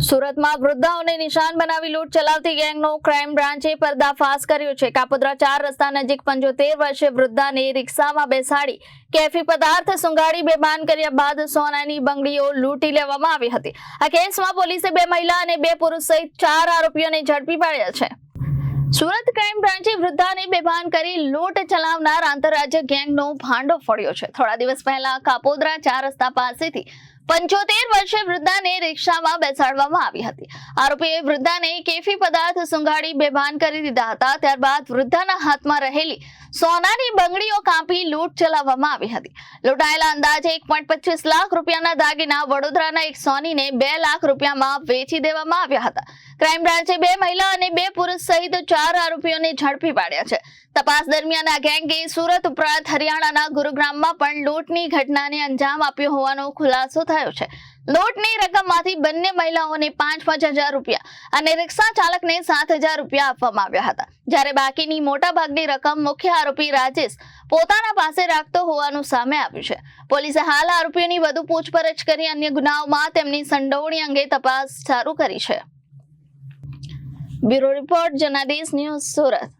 સુરતમાં વૃદ્ધાઓને નિશાન બનાવી લૂંટ ચલાવતી ગેંગનો ક્રાઇમ બ્રાન્ચે પર્દાફાશ કર્યો છે। કાપોદ્રા 4 રસ્તા નજીક 75 વર્ષીય વૃદ્ધાને રિક્ષામાં બેસાડી કેફી પદાર્થ સુંઘાડી બેભાન કર્યા બાદ સોનાની બંગડીઓ લૂંટી લેવામાં આવી હતી। આ કેસમાં પોલીસે 2 મહિલા અને 2 પુરુષ સહિત 4 આરોપીઓને ઝડપી પાડ્યા છે। સુરત ક્રાઇમ બ્રાન્ચે વૃદ્ધાને બેભાન કરી લૂંટ ચલાવનાર આંતરરાજ્ય ગેંગનો ભાંડો ફોડ્યો છે। થોડા દિવસ પહેલા કાપોદ્રા 4 રસ્તા પાસેથી 75 વર્ષીય વૃદ્ધાને રિક્ષામાં બેસાડવામાં આવી હતી। આરોપીએ વૃદ્ધાને કેફી પદાર્થ સુંઘાડી બેભાન કરી દીધા હતા। ત્યારબાદ વૃદ્ધાના હાથમાં રહેલી સોનાની બંગડીઓ કાપી લૂંટ ચલાવવામાં આવી હતી। લૂંટાયેલા અંદાજે 1.25 લાખ રૂપિયાના દાગીના વડોદરાના એક સોનીને 2 લાખ રૂપિયામાં વેચી દેવામાં આવ્યા હતા। ક્રાઇમ બ્રાન્ચે 2 મહિલા અને 2 પુરુષ સહિત 4 આરોપીઓને ઝડપી પાડ્યા છે। તપાસ દરમિયાન આ ગેંગે સુરત ઉપરાંત હરિયાણાના ગુરુગ્રામમાં પણ લૂંટની ઘટનાને અંજામ આપ્યો હોવાનો ખુલાસો થયો છે। લૂંટની રકમમાંથી બંને મહિલાઓને 5,000 રૂપિયા અને રિક્ષા ચાલકને 7,000 રૂપિયા આપવામાં આવ્યા હતા, જ્યારે બાકીની મોટાભાગની રકમ મુખ્ય આરોપી રાજેશ પોતાના પાસે રાખતો હોવાનું સામે આવ્યું છે। પોલીસે હાલ આરોપીઓની વધુ પૂછપરછ કરી અન્ય ગુનાઓમાં તેમની સંડોવણી અંગે તપાસ શરૂ કરી છે। Bureau report Janadesh news Surat.